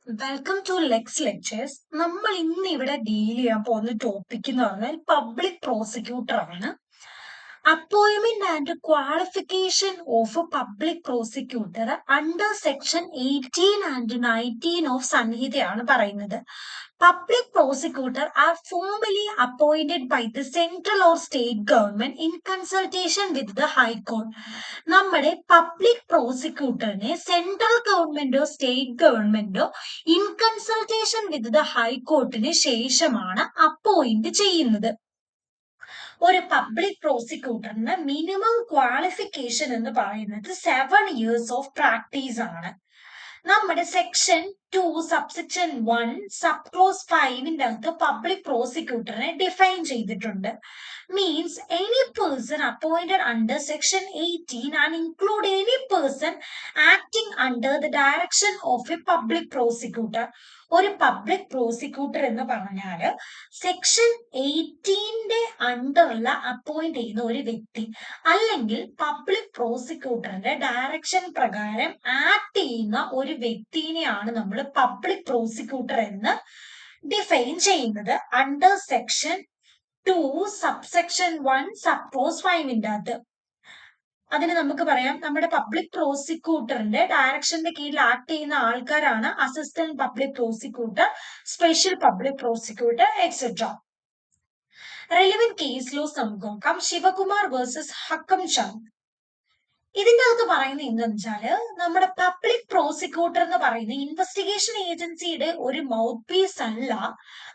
Welcome to Lex lectures. നമ്മൾ ഇന്ന് ഇവിടെ ഡീൽ ചെയ്യാൻ പോകുന്ന ടോപ്പിക് എന്ന് പറഞ്ഞാൽ പബ്ലിക് പ്രോസിക്യൂട്ടർ ആണ്. Appointment and qualification of public prosecutor under section 18 and 19 of സംഹിതയാണ് പറയുന്നത്. Public prosecutor are formally appointed by the central or state government in consultation with the High Court. നമ്മുടെ public പ്രോസിക്യൂട്ടറിനെ central ഗവൺമെന്റോ state ഗവൺമെന്റോ in consultation with the ഹൈക്കോർട്ടിന് ശേഷമാണ് appoint ചെയ്യുന്നത്. ഒരു പബ്ലിക് പ്രോസിക്യൂട്ടറിന് മിനിമം ക്വാളിഫിക്കേഷൻ എന്ന് പറയുന്നത് 7 years ഓഫ് പ്രാക്ടീസ് ആണ്. നമ്മുടെ സെക്ഷൻ 2 സബ്സെക്ഷൻ 1 സബ് ക്ലോസ് 5ന്റെ അകത്ത് പബ്ലിക് പ്രോസിക്യൂട്ടറിനെ ഡിഫൈൻ ചെയ്തിട്ടുണ്ട്. Means any person appointed under section 18 and include any person acting under the direction of A public prosecutor. ഒരു പബ്ലിക് പ്രോസിക്യൂട്ടർ എന്ന് പറഞ്ഞാല് സെക്ഷൻ 18ന്റെ അണ്ടറിൽ അപ്പോയിന്റ് ചെയ്യുന്ന ഒരു വ്യക്തി അല്ലെങ്കിൽ പബ്ലിക് പ്രോസിക്യൂട്ടറിന്റെ ഡയറക്ഷൻ പ്രകാരം ആക്ട് ചെയ്യുന്ന ഒരു വ്യക്തിനെയാണ് നമ്മൾ പബ്ലിക് പ്രോസിക്യൂട്ടർ എന്ന് ഡിഫൈൻ ചെയ്യുന്നത് under section 2 subsection 1 sub clause 5ന്റെ അകത്ത്. അതിന് നമുക്ക് പറയാം നമ്മുടെ പബ്ലിക് പ്രോസിക്യൂട്ടറിന്റെ ഡയറക്ഷന്റെ കീഴിൽ ആക്ട് ചെയ്യുന്ന ആൾക്കാരാണ് assistant public prosecutor, special public prosecutor etcetera. Relevant case loss നമുക്ക് നോക്കാം. ശിവകുമാർ വേഴ്സസ് ഹക്കം ചന്ദ്. ഇതിന്റെ അകത്ത് പറയുന്നത് എന്താണെന്ന് വെച്ചാല് നമ്മുടെ പബ്ലിക് പ്രോസിക്യൂട്ടർ എന്ന് പറയുന്ന ഇൻവെസ്റ്റിഗേഷൻ ഏജൻസിയുടെ ഒരു മൗത്ത് പീസ് അല്ല,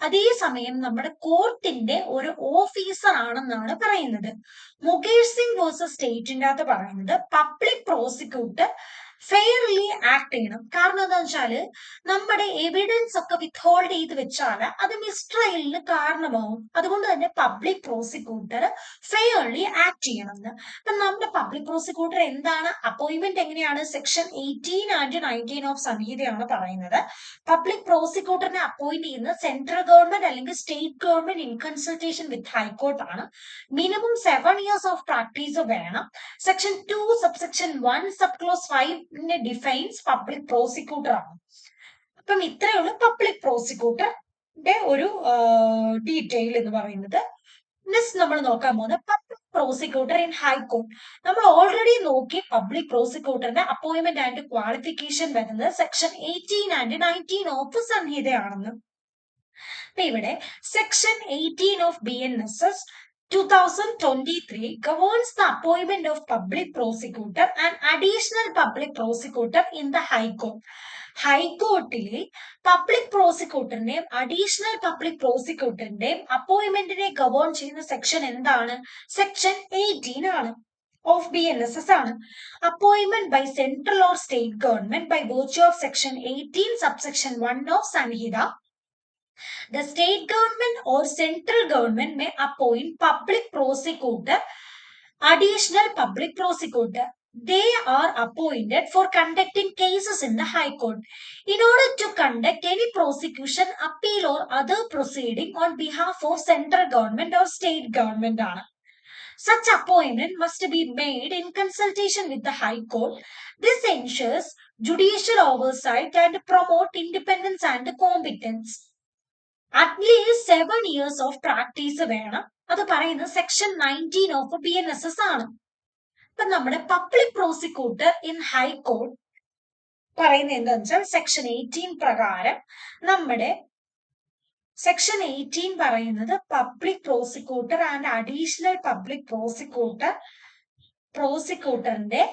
അതേസമയം നമ്മുടെ കോർട്ടിന്റെ ഒരു ഓഫീസർ ആണെന്നാണ് പറയുന്നത്. മുകേഷ് സിംഗ് വേഴ്സസ് സ്റ്റേറ്റിന്റെ അകത്ത് പറയുന്നത് പബ്ലിക് പ്രോസിക്യൂട്ടർ ഫെയർലി ആക്ട് ചെയ്യണം. കാരണം എന്താ വെച്ചാല് നമ്മുടെ എവിഡൻസ് ഒക്കെ വിത്ത്ഹോൾഡ് ചെയ്ത് വെച്ചാൽ അത് മിസ്ട്രയലിന് കാരണമാവും. അതുകൊണ്ട് തന്നെ പബ്ലിക് പ്രോസിക്യൂട്ടർ ഫെയർലി ആക്ട് ചെയ്യണമെന്ന്. അപ്പൊ നമ്മുടെ പബ്ലിക് പ്രോസിക്യൂട്ടർ എന്താണ്, അപ്പോയിന്റ്മെന്റ് എങ്ങനെയാണ്, സെക്ഷൻ 18 ആൻഡ് 19 ഓഫ് സംഹിതയാണ് പറയുന്നത്. പബ്ലിക് പ്രോസിക്യൂട്ടറിനെ അപ്പോയിന്റ് ചെയ്യുന്ന സെൻട്രൽ ഗവൺമെന്റ് അല്ലെങ്കിൽ state government in consultation with high court ആണ്. മിനിമം 7 years ഓഫ് പ്രാക്ടീസ് വേണം. Section 2 subsection 1 sub clause 5 defines public prosecutor ആണ്. അപ്പം ഇത്രയുള്ള പബ്ലിക് പ്രോസിക്യൂട്ടറിന്റെ ഒരു ഡീറ്റെയിൽ എന്ന് പറയുന്നത്. നെക്സ്റ്റ് നമ്മൾ നോക്കാൻ പോകുന്നത് പബ്ലിക് പ്രോസിക്യൂട്ടർ ഇൻ ഹൈക്കോർട്ട്. നമ്മൾ ഓൾറെഡി നോക്കി പബ്ലിക് പ്രോസിക്യൂട്ടറിന്റെ അപ്പോയിന്റ്മെന്റ് ആൻഡ് ക്വാളിഫിക്കേഷൻ വരുന്നത് സെക്ഷൻ 18 ആൻഡ് 19 ഓഫ് സംഹിതയാണെന്ന്. അപ്പൊ ഇവിടെ section 18 of BNSS 2023 governs the appointment of public prosecutor and additional public prosecutor in the High Court. ഹൈക്കോർട്ടിലെ പബ്ലിക് പ്രോസിക്യൂട്ടറിന്റെയും അഡീഷണൽ പബ്ലിക് പ്രോസിക്യൂട്ടറിന്റെയും അപ്പോയിന്റ്മെന്റിനെ ഗവേൺ ചെയ്യുന്ന സെക്ഷൻ എന്താണ്? സെക്ഷൻ 18 ആണ്, ഓഫ് BNSS ആണ്. Appointment by central or state government by virtue of section 18 subsection 1 of സംഹിത. The state government or central government may appoint public prosecutor, additional public prosecutor. They are appointed for conducting cases in the High Court. In order to conduct any prosecution, appeal or other proceeding on behalf of central government or state government. Such appointment must be made in consultation with the High Court. This ensures judicial oversight and promote independence and competence. At least 7 years of practice വേണം. അത് പറയുന്നത് section 19 of BNSS ആണ്. അപ്പൊ നമ്മുടെ public prosecutor in high court പറയുന്നത് എന്താണെന്ന് വെച്ചാൽ section 18 പ്രകാരം നമ്മുടെ സെക്ഷൻ 18 പറയുന്നത് public prosecutor and additional public പ്രോസിക്യൂട്ടറിന്റെ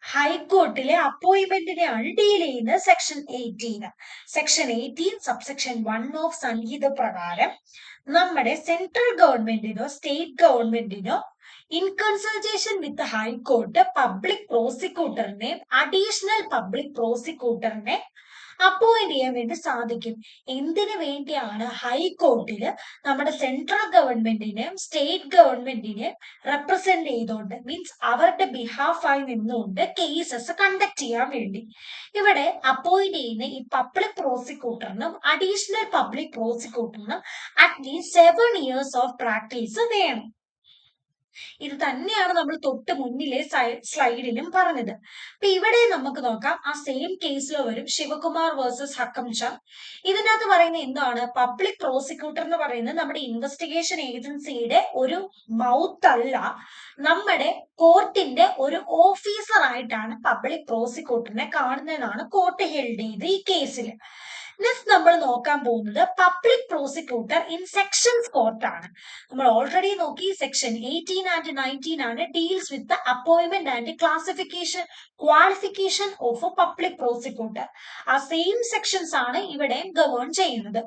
ഹൈക്കോർട്ടിലെ അപ്പോയിന്റ്മെന്റിനെയാണ് ഡീൽ ചെയ്യുന്നത് സെക്ഷൻ 18. സെക്ഷൻ 18 സബ്സെക്ഷൻ 1 ഓഫ് സംഹിത പ്രകാരം നമ്മുടെ സെൻട്രൽ ഗവൺമെന്റിനോ സ്റ്റേറ്റ് ഗവൺമെന്റിനോ in consultation with high court public പ്രോസിക്യൂട്ടറിനെ അഡീഷണൽ പബ്ലിക് പ്രോസിക്യൂട്ടറിനെ അപ്പോയിന്റ് ചെയ്യാൻ വേണ്ടി സാധിക്കും. എന്തിനു വേണ്ടിയാണ്? ഹൈക്കോർട്ടിൽ നമ്മുടെ സെൻട്രൽ ഗവൺമെന്റിനെയും സ്റ്റേറ്റ് ഗവൺമെന്റിനെയും റെപ്രസെന്റ് ചെയ്തുകൊണ്ട്, മീൻസ് അവരുടെ ബിഹാഫായി നിന്നുകൊണ്ട് കേസസ് കണ്ടക്ട് ചെയ്യാൻ വേണ്ടി. ഇവിടെ അപ്പോയിന്റ് ചെയ്യുന്ന ഈ പബ്ലിക് പ്രോസിക്യൂട്ടറിനും അഡീഷണൽ പബ്ലിക് പ്രോസിക്യൂട്ടറിനും അറ്റ്ലീസ്റ്റ് 7 years ഓഫ് പ്രാക്ടീസ് വേണം. ഇത് തന്നെയാണ് നമ്മൾ തൊട്ട് മുന്നിലെ സ്ലൈഡിലും പറഞ്ഞത്. അപ്പൊ ഇവിടെ നമുക്ക് നോക്കാം, ആ സെയിം കേസിൽ വരും ശിവകുമാർ വേഴ്സസ് ഹക്കം ചന്ദ്. ഇതിനകത്ത് പറയുന്നത് എന്താണ്? പബ്ലിക് പ്രോസിക്യൂട്ടർ എന്ന് പറയുന്നത് നമ്മുടെ ഇൻവെസ്റ്റിഗേഷൻ ഏജൻസിയുടെ ഒരു മൗത്ത് അല്ല, നമ്മുടെ കോർട്ടിന്റെ ഒരു ഓഫീസർ ആയിട്ടാണ് പബ്ലിക് പ്രോസിക്യൂട്ടറിനെ കാണുന്നതെന്നാണ് കോർട്ട് ഹെൽഡ് ചെയ്ത് ഈ കേസിൽ. നെക്സ്റ്റ് നമ്മൾ നോക്കാൻ പോകുന്നത് public prosecutor in sections court ആണ്. നമ്മൾ ഓൾറെഡി നോക്കി സെക്ഷൻ 18 ആൻഡ് 19 ആണ് deals with appointment and qualification of A public prosecutor. ആ സെയിം സെക്ഷൻസ് ആണ് ഇവിടെ ഗവേൺ ചെയ്യുന്നത്.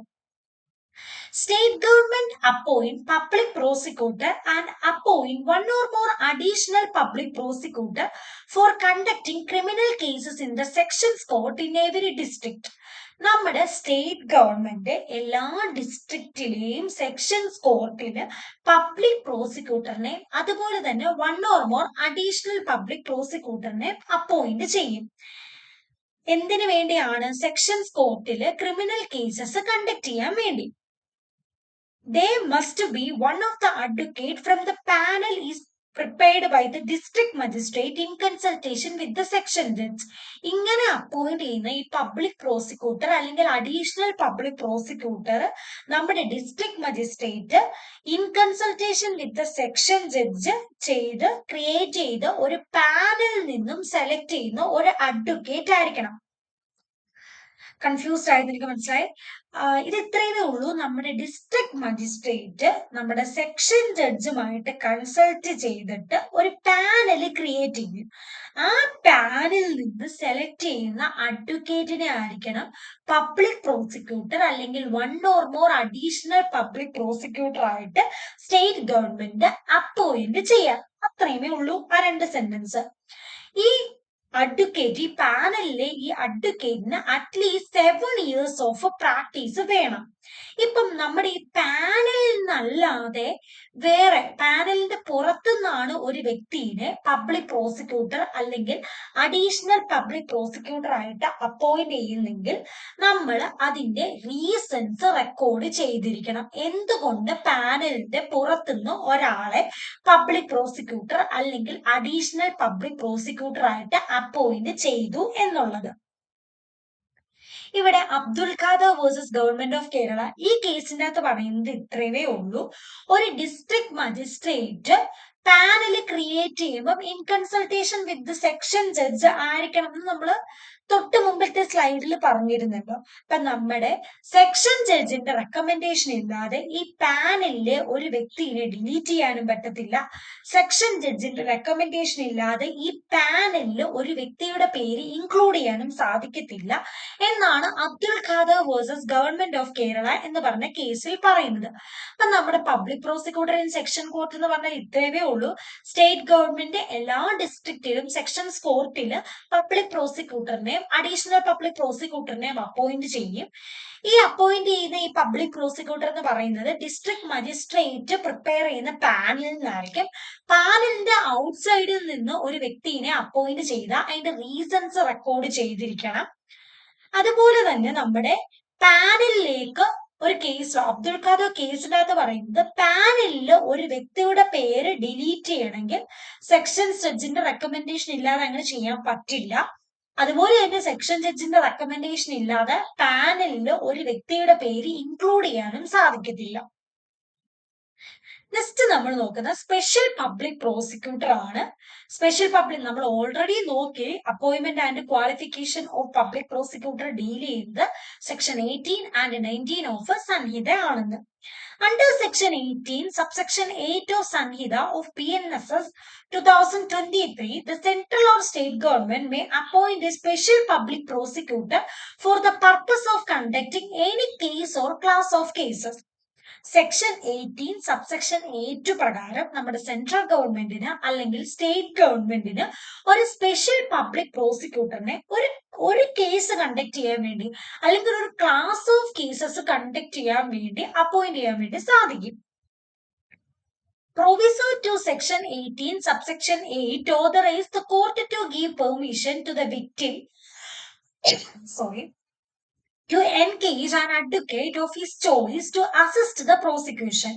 State government appoint public prosecutor and appoint one or more additional public prosecutor for conducting criminal cases in the sections court in every district. നമ്മുടെ state government എല്ലാ ഡിസ്ട്രിക്റ്റിലെയും sections കോർട്ടില് public പ്രോസിക്യൂട്ടറിനെ അതുപോലെ തന്നെ one or more additional public പ്രോസിക്യൂട്ടറിനെ appoint ചെയ്യും. എന്തിനു വേണ്ടിയാണ്? സെക്ഷൻസ് കോർട്ടില് ക്രിമിനൽ കേസസ് കണ്ടക്ട് ചെയ്യാൻ വേണ്ടി. They must be one of the advocate from the panel is prepared by the district magistrate in consultation with the section judge. ഇങ്ങനെ appoint ചെയ്യുന്ന ഈ പബ്ലിക് പ്രോസിക്യൂട്ടർ അല്ലെങ്കിൽ അഡീഷണൽ പബ്ലിക് പ്രോസിക്യൂട്ടർ നമ്മുടെ district magistrate in consultation with the section judge ചെയ്ത് create ചെയ്ത് ഒരു പാനലിൽ നിന്നും സെലക്ട് ചെയ്യുന്ന ഒരു അഡ്വക്കേറ്റ് ആയിരിക്കണം. കൺഫ്യൂസ്ഡ് ആയെന്ന് എനിക്ക് മനസ്സിലായി. ഇത് ഇത്രയേ ഉള്ളൂ. നമ്മുടെ ഡിസ്ട്രിക്ട് മജിസ്ട്രേറ്റ് നമ്മുടെ സെക്ഷൻ ജഡ്ജുമായിട്ട് കൺസൾട്ട് ചെയ്തിട്ട് ഒരു പാനൽ ക്രിയേറ്റ് ചെയ്യും. ആ പാനലിൽ നിന്ന് സെലക്ട് ചെയ്യുന്ന അഡ്വക്കേറ്റിനെ ആയിരിക്കണം പബ്ലിക് പ്രോസിക്യൂട്ടർ അല്ലെങ്കിൽ one or more additional public prosecutor ആയിട്ട് സ്റ്റേറ്റ് ഗവൺമെന്റ് അപ്പോയിന്റ് ചെയ്യാം. അത്രയുമേ ഉള്ളൂ ആ രണ്ട് സെന്റൻസ്. ഈ അഡ്വക്കേറ്റ്, ഈ പാനലിലെ ഈ അഡ്വക്കേറ്റിന് അറ്റ്ലീസ്റ്റ് 7 years ഓഫ് പ്രാക്ടീസ് വേണം. ഇപ്പം നമ്മുടെ ഈ പാനലിൽ നിന്നല്ലാതെ വേറെ പാനലിന്റെ പുറത്തുനിന്നാണ് ഒരു വ്യക്തിയെ പബ്ലിക് പ്രോസിക്യൂട്ടർ അല്ലെങ്കിൽ അഡീഷണൽ പബ്ലിക് പ്രോസിക്യൂട്ടർ ആയിട്ട് അപ്പോയിന്റ് ചെയ്യുന്നെങ്കിൽ നമ്മൾ അതിന്റെ റീസൺസ് റെക്കോർഡ് ചെയ്തിരിക്കണം. എന്തുകൊണ്ട് പാനലിന്റെ പുറത്തുനിന്ന് ഒരാളെ പബ്ലിക് പ്രോസിക്യൂട്ടർ അല്ലെങ്കിൽ അഡീഷണൽ പബ്ലിക് പ്രോസിക്യൂട്ടർ ആയിട്ട് അപ്പോയിന്റ് ചെയ്തു എന്നുള്ളത്. ഇവിടെ Abdul Khader versus government of Kerala, ഈ കേസിന്റെ അകത്ത് പറയുന്നത് ഇത്രയേ ഉള്ളൂ. ഒരു ഡിസ്ട്രിക്ട് മജിസ്ട്രേറ്റ് പാനൽ ക്രിയേറ്റ് ചെയ്യുമ്പോൾ in consultation with section judge ആയിരിക്കണം എന്ന് നമ്മള് തൊട്ട് മുമ്പത്തെ സ്ലൈഡിൽ പറഞ്ഞിരുന്നല്ലോ. അപ്പൊ നമ്മുടെ സെക്ഷൻ ജഡ്ജിന്റെ റെക്കമെൻഡേഷൻ ഇല്ലാതെ ഈ പാനലിലെ ഒരു വ്യക്തിയെ ഡിലീറ്റ് ചെയ്യാനും പറ്റത്തില്ല. സെക്ഷൻ ജഡ്ജിന്റെ റെക്കമെൻഡേഷൻ ഇല്ലാതെ ഈ പാനലിൽ ഒരു വ്യക്തിയുടെ പേര് ഇൻക്ലൂഡ് ചെയ്യാനും സാധിക്കത്തില്ല എന്നാണ് Abdul Khader versus government of Kerala എന്ന് പറഞ്ഞ കേസിൽ പറയുന്നത്. അപ്പൊ നമ്മുടെ public prosecutor in section court എന്ന് പറഞ്ഞാൽ ഇത്രയേ ഉള്ളൂ. സ്റ്റേറ്റ് ഗവൺമെന്റ് എല്ലാ ഡിസ്ട്രിക്റ്റിലും സെക്ഷൻസ് കോർട്ടില് പബ്ലിക് പ്രോസിക്യൂട്ടറിനെയും അഡീഷണൽ പബ്ലിക് പ്രോസിക്യൂട്ടറിനെയും അപ്പോയിന്റ് ചെയ്യും. ഈ അപ്പോയിന്റ് ചെയ്യുന്ന ഈ പബ്ലിക് പ്രോസിക്യൂട്ടർ എന്ന് പറയുന്നത് ഡിസ്ട്രിക്ട് മജിസ്ട്രേറ്റ് പ്രിപ്പയർ ചെയ്യുന്ന പാനലിൽ നിന്നായിരിക്കും. പാനലിന്റെ ഔട്ട്സൈഡിൽ നിന്ന് ഒരു വ്യക്തിയെ അപ്പോയിന്റ് ചെയ്ത അതിന്റെ റീസൺസ് റെക്കോർഡ് ചെയ്തിരിക്കണം. അതുപോലെ തന്നെ നമ്മുടെ പാനലിലേക്ക് ഒരു കേസ്, അബ്ദുൽ ഖാദർ കേസിനകത്ത് പറയുന്നത് പാനലിൽ ഒരു വ്യക്തിയുടെ പേര് ഡിലീറ്റ് ചെയ്യണമെങ്കിൽ സെക്ഷൻ ജഡ്ജിന്റെ റെക്കമെൻഡേഷൻ ഇല്ലാതെ അങ്ങനെ ചെയ്യാൻ പറ്റില്ല. അതുപോലെ തന്നെ സെക്ഷൻ ജഡ്ജിന്റെ റെക്കമെൻഡേഷൻ ഇല്ലാതെ പാനലിൽ ഒരു വ്യക്തിയുടെ പേര് ഇൻക്ലൂഡ് ചെയ്യാനും സാധിക്കത്തില്ല. നെക്സ്റ്റ് നമ്മൾ നോക്കുന്ന സ്പെഷ്യൽ പബ്ലിക് പ്രോസിക്യൂട്ടർ ആണ്. സ്പെഷ്യൽ പബ്ലിക് നമ്മൾ ഓൾറെഡി നോക്കി appointment and qualification of public prosecutor deal ചെയ്യുന്നത് സെക്ഷൻ 18 ആൻഡ് 19 ഓഫ് സംഹിത ആണെന്ന്. Under section 18, subsection 8 of Sanhita of PNSS 2023, the central or state government may appoint a special public prosecutor for the purpose of conducting any case or class of cases. Section 18 subsection 8 പ്രകാരം നമ്മുടെ central ഗവൺമെന്റിന് അല്ലെങ്കിൽ state ഗവൺമെന്റിന് ഒരു special public പ്രോസിക്യൂട്ടറിനെ ഒരു case conduct ചെയ്യാൻ വേണ്ടി അല്ലെങ്കിൽ ഒരു ക്ലാസ് ഓഫ് കേസസ് കണ്ടക്ട് ചെയ്യാൻ വേണ്ടി അപ്പോയിന്റ് ചെയ്യാൻ വേണ്ടി സാധിക്കും. Proviso to section 18 subsection 8 authorize the court to give permission to the victim to engage an advocate of his choice to assist the prosecution.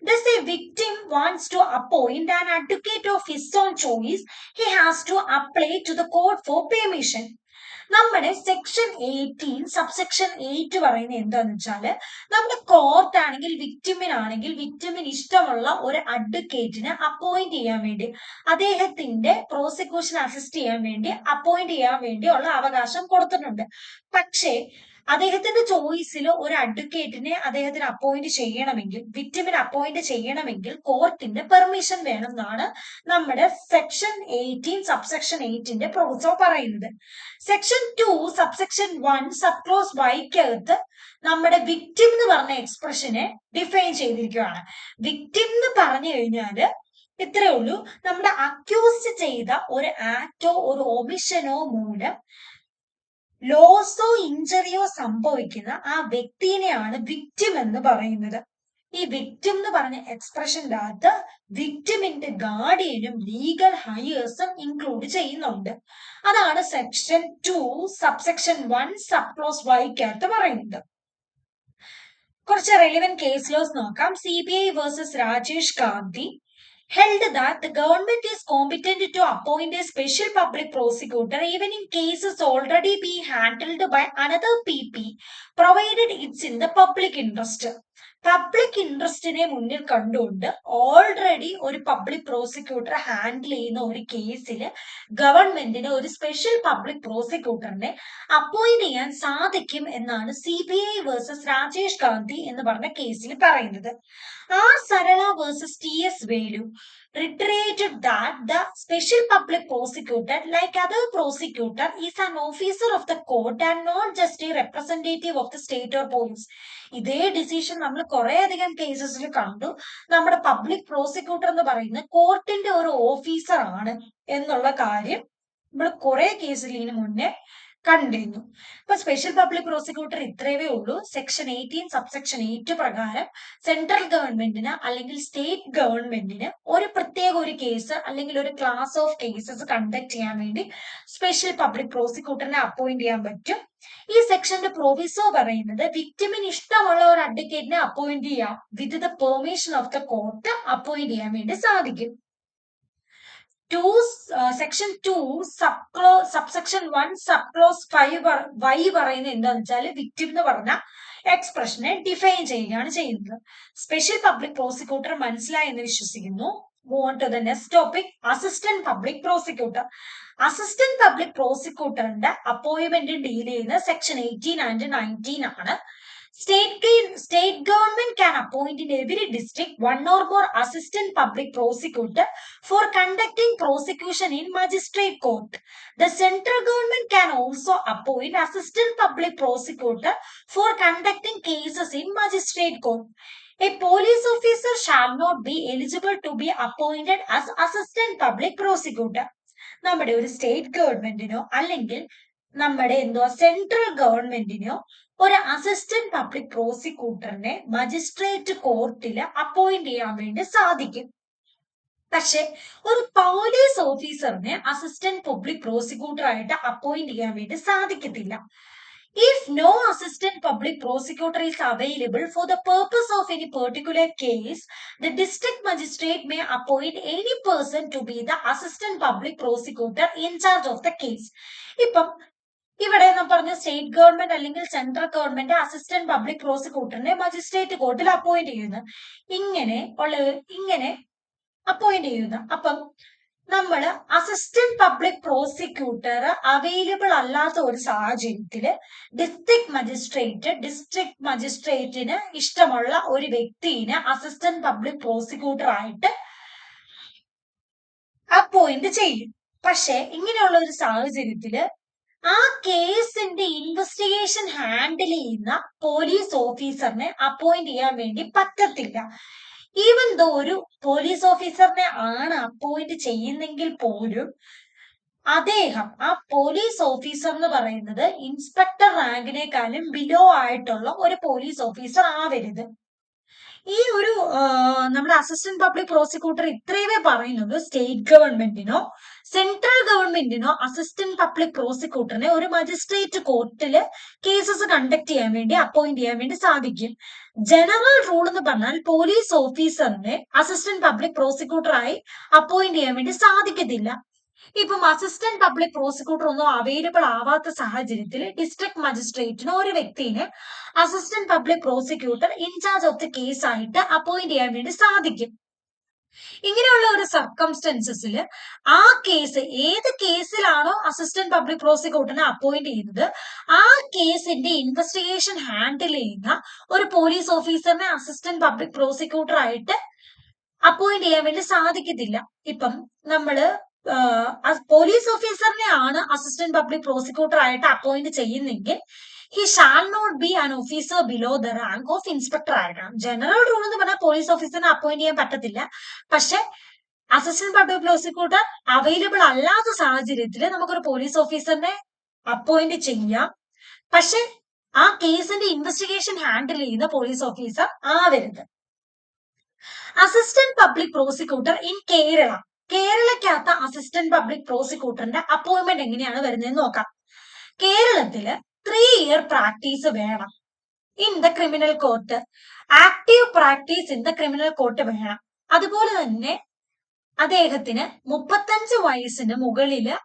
Thus, a victim wants to appoint an advocate of his own choice, he has to apply to the court for permission. നമ്മുടെ section 18 subsection 8 പറയുന്നത് എന്താന്ന് വെച്ചാല് നമ്മുടെ court ആണെങ്കിൽ വിക്ടിമിന് ഇഷ്ടമുള്ള ഒരു അഡ്വക്കേറ്റിനെ appoint ചെയ്യാൻ വേണ്ടി അദ്ദേഹത്തിന്റെ പ്രോസിക്യൂഷൻ അസിസ്റ്റ് ചെയ്യാൻ വേണ്ടി അപ്പോയിന്റ് ചെയ്യാൻ വേണ്ടിയുള്ള അവകാശം കൊടുത്തിട്ടുണ്ട്. പക്ഷേ അദ്ദേഹത്തിന്റെ ചോയ്സിൽ ഒരു അഡ്വക്കേറ്റിനെ അദ്ദേഹത്തിന് അപ്പോയിന്റ് ചെയ്യണമെങ്കിൽ വിക്ടിമിന് അപ്പോയിന്റ് ചെയ്യണമെങ്കിൽ കോർട്ടിന്റെ പെർമിഷൻ വേണം എന്നാണ് നമ്മുടെ സെക്ഷൻ 18 സബ്സെക്ഷൻ 8ന്റെ പ്രൊവിസോ പറയുന്നത്. സെക്ഷൻ 2 സബ്സെക്ഷൻ 1 സബ് ക്ലോസ് വൈക്കകത്ത് നമ്മുടെ വിക്ടിം എന്ന് പറഞ്ഞ എക്സ്പ്രഷനെ ഡിഫൈൻ ചെയ്തിരിക്കുകയാണ്. വിക്ടിം എന്ന് പറഞ്ഞു കഴിഞ്ഞാല് ഇത്രയേ ഉള്ളൂ, നമ്മുടെ അക്യൂസ് ചെയ്ത ഒരു ആക്ടോ ഒരു ഒമിഷനോ മൂലം ലോസോ ഇഞ്ചറിയോ സംഭവിക്കുന്ന ആ വ്യക്തിനെയാണ് വിക്ടിം എന്ന് പറയുന്നത്. ഈ വിക്ടിം എന്ന് പറഞ്ഞ എക്സ്പ്രഷന്റെ അകത്ത് വിക്ടിമിന്റെ ഗാർഡിയനും ലീഗൽ ഹയേഴ്സും ഇൻക്ലൂഡ് ചെയ്യുന്നുണ്ട്. അതാണ് സെക്ഷൻ 2 സബ്സെക്ഷൻ 1 സബ് ക്ലോസ് വൈക്കകത്ത് പറയുന്നത്. കുറച്ച് റെലിവന്റ് കേസ് ലോസ് നോക്കാം. CBI versus Rajesh Gandhi held that the government is competent to appoint a special public prosecutor even in cases already being handled by another PP, provided it's in the public interest. Public ഇൻട്രസ്റ്റിനെ മുന്നിൽ കണ്ടുകൊണ്ട് already ഒരു public prosecutor handle ചെയ്യുന്ന ഒരു കേസിൽ ഗവൺമെന്റിന് ഒരു special public പ്രോസിക്യൂട്ടറിനെ അപ്പോയിന്റ് ചെയ്യാൻ സാധിക്കും എന്നാണ് CBI വേഴ്സസ് രാജേഷ് ഗാന്ധി എന്ന് പറഞ്ഞ കേസിൽ പറയുന്നത്. R. Sarala versus T.S. Velu reiterated that the special public prosecutor, like other prosecutor, is an officer of the court and not just a representative of the state or police. ഇതേ decision നമ്മൾ കുറെ അധികം കേസസിൽ കണ്ടു. നമ്മുടെ public prosecutor എന്ന് പറയുന്നത് കോർട്ടിന്റെ ഒരു officer ആണ് എന്നുള്ള കാര്യം നമ്മൾ കുറെ കേസിൽ ഇതിനു മുന്നേ കണ്ടിരുന്നു. ഇപ്പൊ സ്പെഷ്യൽ പബ്ലിക് പ്രോസിക്യൂട്ടർ ഇത്രയേ ഉള്ളൂ. സെക്ഷൻ 18 സബ്സെക്ഷൻ 8 പ്രകാരം സെൻട്രൽ ഗവൺമെന്റിന് അല്ലെങ്കിൽ സ്റ്റേറ്റ് ഗവൺമെന്റിന് ഒരു പ്രത്യേക ഒരു കേസ് അല്ലെങ്കിൽ ഒരു ക്ലാസ് ഓഫ് കേസസ് കണ്ടക്ട് ചെയ്യാൻ വേണ്ടി സ്പെഷ്യൽ പബ്ലിക് പ്രോസിക്യൂട്ടറിനെ അപ്പോയിന്റ് ചെയ്യാൻ പറ്റും. ഈ സെക്ഷന്റെ പ്രൊവിസോ പറയുന്നത് വിക്ടിമിന് ഇഷ്ടമുള്ള ഒരു അഡ്വക്കേറ്റിനെ അപ്പോയിന്റ് ചെയ്യാം with the permission of the court appoint ചെയ്യാൻ വേണ്ടി സാധിക്കും. Section 2 subsection 1 sub clause 5 Y പറയുന്നത് എന്താന്ന് വെച്ചാൽ വിക്ടിം എന്ന് പറഞ്ഞ എക്സ്പ്രഷനെ ഡിഫൈൻ ചെയ്യുകയാണ് ചെയ്യുന്നത്. സ്പെഷ്യൽ പബ്ലിക് പ്രോസിക്യൂട്ടർ മനസ്സിലായി എന്ന് വിശ്വസിക്കുന്നു. Move on to the next topic, assistant public prosecutor. Assistant public പ്രോസിക്യൂട്ടറിന്റെ അപ്പോയിന്റ്മെന്റ് ഡീൽ ചെയ്യുന്ന സെക്ഷൻ 18 ആൻഡ് 19 ആണ്. State government can appoint in every district one or more assistant public prosecutor for conducting prosecution in magistrate court. The central government can also appoint assistant public prosecutor for conducting cases in magistrate court. A police officer shall not be eligible to be appointed as assistant public prosecutor. നമ്മുടെ ഒരു state ഗവൺമെന്റിനോ അല്ലെങ്കിൽ നമ്മുടെ central ഗവൺമെന്റിനോ ഒരു assistant public പ്രോസിക്യൂട്ടറിനെ magistrate കോർട്ടിൽ appoint ചെയ്യാൻ വേണ്ടി സാധിക്കും. പക്ഷെ ഒരു പോലീസ് ഓഫീസറിനെ അസിസ്റ്റന്റ് പബ്ലിക് പ്രോസിക്യൂട്ടർ ആയിട്ട് അപ്പോയിന്റ് ചെയ്യാൻ വേണ്ടി സാധിക്കത്തില്ല. If no assistant public prosecutor is available for the purpose of any particular case, the district magistrate may appoint any person to be the assistant public prosecutor in charge of the case. ഇപ്പം ഇവിടെ നാം പറഞ്ഞ state government അല്ലെങ്കിൽ central government assistant public പ്രോസിക്യൂട്ടറിനെ magistrate കോർട്ടിൽ appoint ചെയ്യുന്നു. ഇങ്ങനെ appoint ചെയ്യുന്നു. അപ്പം നമ്മൾ അസിസ്റ്റന്റ് പബ്ലിക് പ്രോസിക്യൂട്ടർ അവൈലബിൾ അല്ലാത്ത ഒരു സാഹചര്യത്തില് ഡിസ്ട്രിക്ട് മജിസ്ട്രേറ്റിന് ഇഷ്ടമുള്ള ഒരു വ്യക്തിനെ അസിസ്റ്റന്റ് പബ്ലിക് പ്രോസിക്യൂട്ടർ ആയിട്ട് അപ്പോയിന്റ് ചെയ്യും. പക്ഷെ ഇങ്ങനെയുള്ള ഒരു സാഹചര്യത്തില് ആ കേസിന്റെ ഇൻവെസ്റ്റിഗേഷൻ ഹാൻഡിൽ ചെയ്യുന്ന പോലീസ് ഓഫീസറിനെ അപ്പോയിന്റ് ചെയ്യാൻ വേണ്ടി പറ്റത്തില്ല. ഈവൻ ദോ ഒരു പോലീസ് ഓഫീസറിനെ ആണ് അപ്പോയിന്റ് ചെയ്യുന്നെങ്കിൽ പോലും അദ്ദേഹം ആ പോലീസ് ഓഫീസർ എന്ന് പറയുന്നത് ഇൻസ്പെക്ടർ റാങ്കിനേക്കാളും ബിലോ ആയിട്ടുള്ള ഒരു പോലീസ് ഓഫീസർ ആവരുത്. ഈ ഒരു നമ്മുടെ അസിസ്റ്റന്റ് പബ്ലിക് പ്രോസിക്യൂട്ടർ ഇത്രയേ പറയുന്നത് സ്റ്റേറ്റ് ഗവൺമെന്റിനോ സെൻട്രൽ ഗവൺമെന്റിനോ അസിസ്റ്റന്റ് പബ്ലിക് പ്രോസിക്യൂട്ടറിനെ ഒരു മജിസ്ട്രേറ്റ് കോർട്ടില് കേസസ് കണ്ടക്ട് ചെയ്യാൻ വേണ്ടി അപ്പോയിന്റ് ചെയ്യാൻ വേണ്ടി സാധിക്കും. ജനറൽ റൂൾ എന്ന് പറഞ്ഞാൽ പോലീസ് ഓഫീസറിനെ അസിസ്റ്റന്റ് പബ്ലിക് പ്രോസിക്യൂട്ടറായി അപ്പോയിന്റ് ചെയ്യാൻ വേണ്ടി സാധിക്കത്തില്ല. ഇപ്പം അസിസ്റ്റന്റ് പബ്ലിക് പ്രോസിക്യൂട്ടർ ഒന്നും അവൈലബിൾ ആവാത്ത സാഹചര്യത്തിൽ ഡിസ്ട്രിക്ട് മജിസ്ട്രേറ്റിന് ഒരു വ്യക്തിനെ assistant public prosecutor in charge of the case ആയിട്ട് അപ്പോയിന്റ് ചെയ്യാൻ വേണ്ടി സാധിക്കും. ഇങ്ങനെയുള്ള ഒരു സർക്കംസ്റ്റൻസസിൽ ആ കേസ് ഏത് കേസിലാണോ അസിസ്റ്റന്റ് പബ്ലിക് പ്രോസിക്യൂട്ടറിനെ അപ്പോയിന്റ് ചെയ്യുന്നത് ആ കേസിന്റെ ഇൻവെസ്റ്റിഗേഷൻ ഹാൻഡിൽ ചെയ്യുന്ന ഒരു പോലീസ് ഓഫീസറിനെ അസിസ്റ്റന്റ് പബ്ലിക് പ്രോസിക്യൂട്ടർ ആയിട്ട് അപ്പോയിന്റ് ചെയ്യാൻ വേണ്ടി സാധിക്കത്തില്ല. ഇപ്പം നമ്മള് പോലീസ് ഓഫീസറിനെ ആണ് അസിസ്റ്റന്റ് പബ്ലിക് പ്രോസിക്യൂട്ടർ ആയിട്ട് അപ്പോയിന്റ് ചെയ്യുന്നെങ്കിൽ he shall not be an officer below the rank of inspector ആയിരിക്കണം. ജനറൽ റൂൾ എന്ന് പറഞ്ഞാൽ പോലീസ് ഓഫീസറിനെ അപ്പോയിന്റ് ചെയ്യാൻ പറ്റത്തില്ല. പക്ഷെ അസിസ്റ്റന്റ് പബ്ലിക് പ്രോസിക്യൂട്ടർ അവൈലബിൾ അല്ലാത്ത സാഹചര്യത്തിൽ നമുക്കൊരു പോലീസ് ഓഫീസറിനെ അപ്പോയിന്റ് ചെയ്യാം. പക്ഷെ ആ കേസിന്റെ ഇൻവെസ്റ്റിഗേഷൻ ഹാൻഡിൽ ചെയ്യുന്ന പോലീസ് ഓഫീസർ ആവരുത്. അസിസ്റ്റന്റ് പബ്ലിക് പ്രോസിക്യൂട്ടർ ഇൻ കേരളക്കകത്ത് അസിസ്റ്റന്റ് പബ്ലിക് പ്രോസിക്യൂട്ടറിന്റെ അപ്പോയിന്റ്മെന്റ് എങ്ങനെയാണ് വരുന്നതെന്ന് നോക്കാം. കേരളത്തില് 3 year പ്രാക്ടീസ് വേണം in the criminal court. Active practice in the criminal court വേണം. അതുപോലെ തന്നെ അദ്ദേഹത്തിന് 35 വയസ്സിന് മുകളില്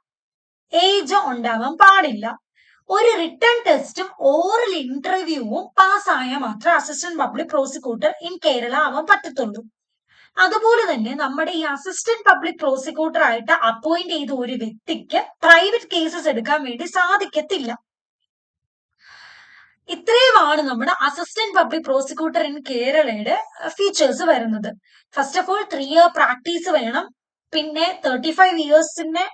ഏജ് ഉണ്ടാവാൻ പാടില്ല. ഒരു റിട്ടേൺ ടെസ്റ്റും ഓറൽ ഇന്റർവ്യൂവും പാസ്സായാൽ മാത്രമേ assistant public prosecutor in Kerala ആവാൻ പറ്റത്തുള്ളൂ. അതുപോലെ തന്നെ നമ്മുടെ ഈ അസിസ്റ്റന്റ് പബ്ലിക് പ്രോസിക്യൂട്ടർ ആയിട്ട് അപ്പോയിന്റ് ചെയ്ത ഒരു വ്യക്തിക്ക് പ്രൈവറ്റ് കേസസ് എടുക്കാൻ വേണ്ടി സാധിക്കത്തില്ല. ഇത്രയുമാണ് നമ്മുടെ അസിസ്റ്റന്റ് പബ്ലിക് പ്രോസിക്യൂട്ടർ ഇൻ കേരളയുടെ ഫീച്ചേഴ്സ് വരുന്നത്. First of all 3 year practice വേണം. പിന്നെ 35 yearsന്റെ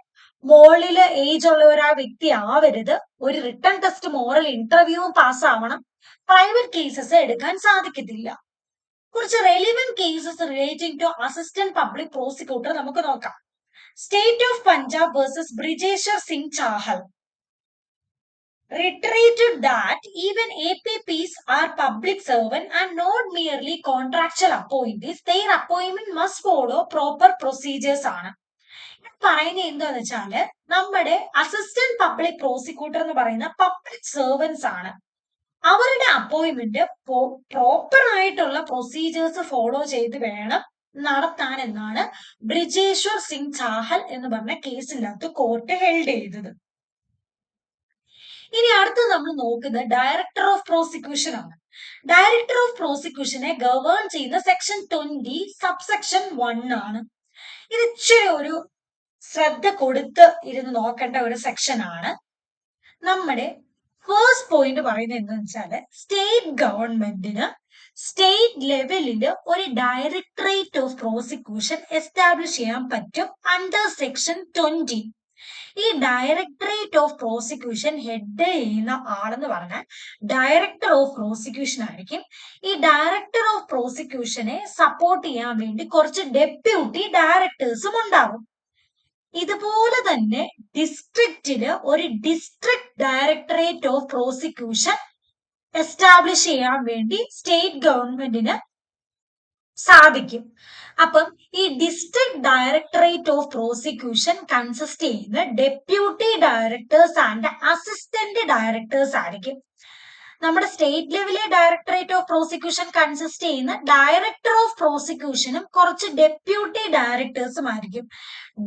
മുകളില് ഏജ് ഉള്ള ഒരു വ്യക്തി ആവരുത്. ഒരു റിട്ടേൺ ടെസ്റ്റും ഓറൽ ഇന്റർവ്യൂവും പാസ്സാവണം. പ്രൈവറ്റ് കേസസ് എടുക്കാൻ സാധിക്കത്തില്ല. കുറച്ച് relevant cases relating to assistant public prosecutor നമുക്ക് നോക്കാം. State of Punjab versus Brijeshwar Singh Chahal reiterated that even APPs are public servant and not merely contractual appointees. Their appointment must follow proper procedures ആണ്. പറയുന്നത് എന്താന്ന് വെച്ചാല് നമ്മുടെ അസിസ്റ്റന്റ് പബ്ലിക് പ്രോസിക്യൂട്ടർ എന്ന് പറയുന്ന public servants ആണ്. അവരുടെ അപ്പോയിന്റ്മെന്റ് പ്രോപ്പർ ആയിട്ടുള്ള പ്രൊസീജിയേഴ്സ് ഫോളോ ചെയ്ത് വേണം നടത്താൻ എന്നാണ് ബ്രിജേശ്വർ സിംഗ് ചാഹൽ എന്ന് പറഞ്ഞ കേസിനകത്ത് കോർട്ട് ഹെൽഡ് ചെയ്തത്. ഇനി അടുത്ത് നമ്മൾ നോക്കുന്നത് ഡയറക്ടർ ഓഫ് പ്രോസിക്യൂഷൻ ആണ്. ഡയറക്ടർ ഓഫ് പ്രോസിക്യൂഷനെ ഗവേൺ ചെയ്യുന്ന സെക്ഷൻ 20 സബ്സെക്ഷൻ 1 ആണ്. ഇത് ഇച്ചിരി ഒരു ശ്രദ്ധ കൊടുത്ത് ഇരുന്ന് നോക്കേണ്ട ഒരു സെക്ഷൻ ആണ്. നമ്മുടെ ഫസ്റ്റ് പോയിന്റ് പറയുന്നത് എന്താണെന്ന് വെച്ചാല് സ്റ്റേറ്റ് ഗവൺമെന്റിന് സ്റ്റേറ്റ് ലെവലില് ഒരു ഡയറക്ടറേറ്റ് ഓഫ് പ്രോസിക്യൂഷൻ എസ്റ്റാബ്ലിഷ് ചെയ്യാൻ പറ്റും അണ്ടർ സെക്ഷൻ 20. ഈ ഡയറക്ടറേറ്റ് ഓഫ് പ്രോസിക്യൂഷൻ ഹെഡ് ചെയ്യുന്ന ആളെന്ന് പറഞ്ഞാൽ ഡയറക്ടർ ഓഫ് പ്രോസിക്യൂഷൻ ആയിരിക്കും. ഈ ഡയറക്ടർ ഓഫ് പ്രോസിക്യൂഷനെ സപ്പോർട്ട് ചെയ്യാൻ വേണ്ടി കുറച്ച് ഡെപ്യൂട്ടി ഡയറക്ടേഴ്സും ഉണ്ടാവും. ഇതുപോലെ തന്നെ ഡിസ്ട്രിക്റ്റില് ഒരു district directorate of prosecution establish ചെയ്യാൻ വേണ്ടി സ്റ്റേറ്റ് ഗവൺമെന്റിന് സാധിക്കും. അപ്പം ഈ district directorate of prosecution consist ചെയ്യുന്ന deputy directors and assistant directors ആയിരിക്കും. നമ്മുടെ സ്റ്റേറ്റ് ലെവലിലെ ഡയറക്ടറേറ്റ് ഓഫ് പ്രോസിക്യൂഷൻ കൺസിസ്റ്റ് ചെയ്യുന്ന ഡയറക്ടർ ഓഫ് പ്രോസിക്യൂഷനും കുറച്ച് ഡെപ്യൂട്ടി ഡയറക്ടേഴ്സും ആയിരിക്കും.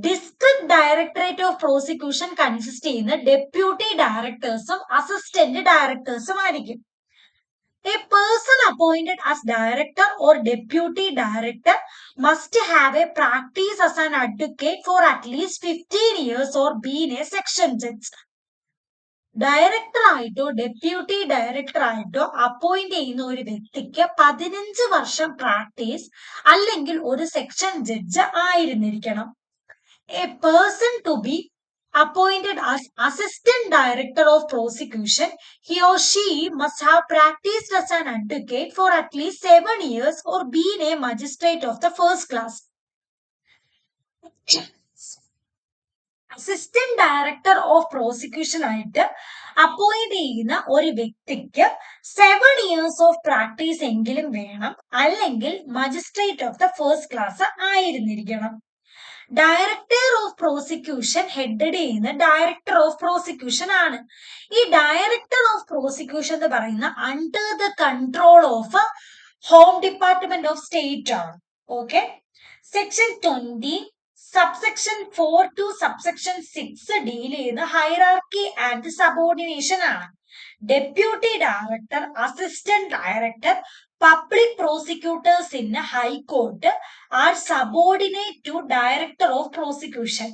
District directorate of prosecution consist ചെയ്യുന്ന ഡെപ്യൂട്ടി ഡയറക്ടേഴ്സും അസിസ്റ്റന്റ് ഡയറക്ടേഴ്സും ആയിരിക്കും. A person appointed as director or deputy director must have a practice as an advocate for at least 15 years or been a section judge. Director ആയിട്ടോ deputy director ആയിട്ടോ appoint ചെയ്യുന്ന ഒരു വ്യക്തിക്ക് 15 വർഷം പ്രാക്ടീസ് അല്ലെങ്കിൽ ഒരു സെക്ഷൻ ജഡ്ജ് ആയിരുന്നിരിക്കണം. A person to be appointed as assistant director of prosecution, he or she must have practiced as an advocate for at least 7 years or been a magistrate of the first class. Assistant director of prosecution ആയിട്ട് appoint ചെയ്യുന്ന ഒരു വ്യക്തിക്ക് 7 years of practice എങ്കിലും വേണം, അല്ലെങ്കിൽ magistrate of the first class ആയിരുന്നിരിക്കണം. Director of prosecution headed ചെയ്യുന്ന director of prosecution ആണ്. ഈ ഡയറക്ടർ ഓഫ് പ്രോസിക്യൂഷൻ എന്ന് പറയുന്ന under the control of home department of state ആണ്. Okay, section 20 subsection 4 to subsection 6 deal ചെയ്യുന്ന ഹൈറാർക്കി ആൻഡ് സബോർഡിനേഷൻ ആണ്. Deputy director, assistant director, public prosecutors in high court are subordinate to director of prosecution.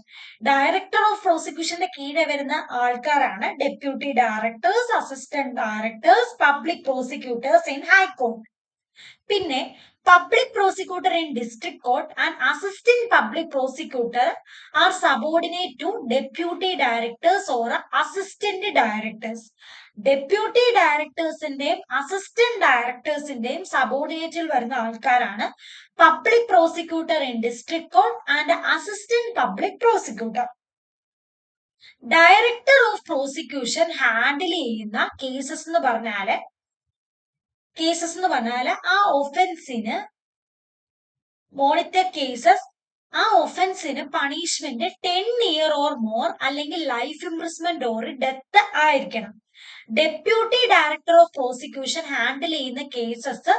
Director of പ്രോസിക്യൂഷന്റെ കീഴിൽ വരുന്ന ആൾക്കാരാണ് deputy directors, assistant directors, public prosecutors in high court. പിന്നെ public prosecutor in district court and assistant public prosecutor are subordinate to deputy directors or assistant directors. Deputy ഡയറക്ടേഴ്സിന്റെയും assistant ഡയറക്ടേഴ്സിന്റെയും സബോർഡിനേറ്റിൽ വരുന്ന ആൾക്കാരാണ് public prosecutor in district court and assistant public prosecutor. Director of prosecution handle ചെയ്യുന്ന cases എന്ന് പറഞ്ഞാല് ആ ഒഫൻസിന് മോണിറ്റർ കേസസ്, ആ ഒഫൻസിന് പണിഷ്മെന്റ് 10 years ഓർ മോർ അല്ലെങ്കിൽ ലൈഫ് ഇംപ്രിസ്മെന്റ് ഓർ ഡെത്ത് ആയിരിക്കണം. Deputy director of prosecution handle ചെയ്യുന്ന cases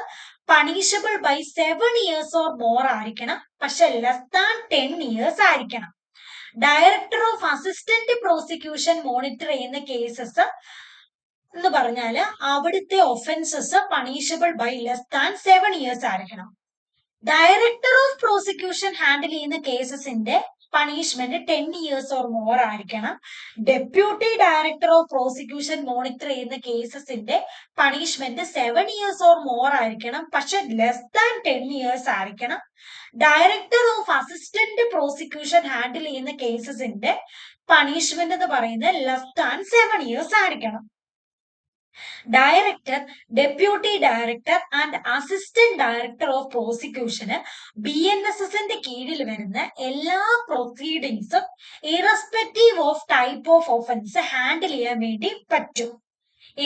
punishable by 7 years or more ആയിരിക്കണം, പക്ഷെ ലെസ് ദാൻ 10 years ആയിരിക്കണം. Director of assistant prosecution monitor ചെയ്യുന്ന കേസസ് എന്ന് പറഞ്ഞാല് അവിടുത്തെ offences punishable by less than 7 years ആയിരിക്കണം. ഡയറക്ടർ ഓഫ് പ്രോസിക്യൂഷൻ ഹാൻഡിൽ ചെയ്യുന്ന കേസസിന്റെ പണിഷ്മെന്റ് 10 years ഓർ മോർ ആയിരിക്കണം. Deputy director of prosecution monitor ചെയ്യുന്ന കേസസിന്റെ പണിഷ്മെന്റ് 7 years ഓർ മോർ ആയിരിക്കണം, പക്ഷെ ലെസ് ദാൻ 10 years ആയിരിക്കണം. Director of assistant prosecution handle ചെയ്യുന്ന കേസസിന്റെ പണിഷ്മെന്റ് എന്ന് പറയുന്നത് ലെസ് ദാൻ 7 years ആയിരിക്കണം. Director, deputy director and assistant director of പ്രോസിക്യൂഷന് BNSSന്റെ കീഴിൽ വരുന്ന എല്ലാ പ്രൊസീഡിങ്സും irrespective of type of offence handle ചെയ്യാൻ വേണ്ടി പറ്റും.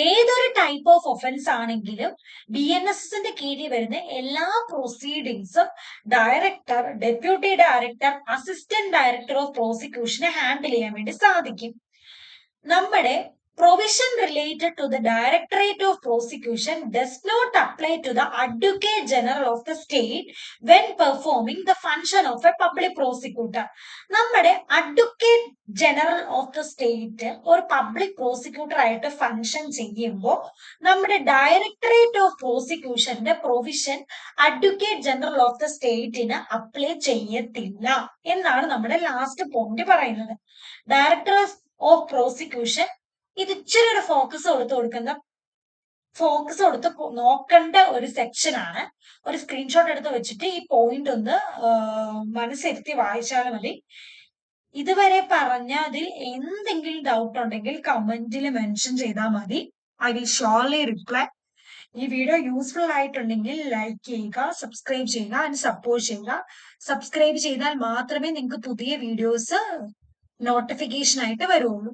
ഏതൊരു ടൈപ്പ് ഓഫ് ഒഫൻസ് ആണെങ്കിലും BNSSന്റെ കീഴിൽ വരുന്ന എല്ലാ പ്രൊസീഡിങ്സും director, deputy director, assistant director of പ്രോസിക്യൂഷനെ ഹാൻഡിൽ ചെയ്യാൻ വേണ്ടി സാധിക്കും. നമ്മുടെ provision related to the Directorate of Prosecution does not apply to the Advocate General of the state when performing the function of a public prosecutor. നമ്മുടെ advocate general of the state ഒരു public prosecutor ആയിട്ട് function ചെയ്യുമ്പോൾ നമ്മുടെ directorate of പ്രോസിക്യൂഷന്റെ provision advocate general of the സ്റ്റേറ്റിന് apply ചെയ്യത്തില്ല എന്നാണ് നമ്മുടെ ലാസ്റ്റ് പോയിന്റ് പറയുന്നത്. ഡയറക്ടർ ഓഫ് പ്രോസിക്യൂഷൻ ഇത് ഇച്ചിരി ഒരു ഫോക്കസ് കൊടുത്ത് നോക്കേണ്ട ഒരു സെക്ഷൻ ആണ്. ഒരു സ്ക്രീൻഷോട്ട് എടുത്ത് വെച്ചിട്ട് ഈ പോയിന്റ് ഒന്ന് മനസ്സിരുത്തി വായിച്ചാൽ മതി. ഇതുവരെ പറഞ്ഞതിൽ എന്തെങ്കിലും ഡൗട്ട് ഉണ്ടെങ്കിൽ കമന്റിൽ മെൻഷൻ ചെയ്താൽ മതി. I will surely reply. ഈ വീഡിയോ യൂസ്ഫുൾ ആയിട്ടുണ്ടെങ്കിൽ ലൈക്ക് ചെയ്യുക, സബ്സ്ക്രൈബ് ചെയ്യുക ആൻഡ് സപ്പോർട്ട് ചെയ്യുക. സബ്സ്ക്രൈബ് ചെയ്താൽ മാത്രമേ നിങ്ങൾക്ക് പുതിയ വീഡിയോസ് നോട്ടിഫിക്കേഷൻ ആയിട്ട് വരുള്ളൂ.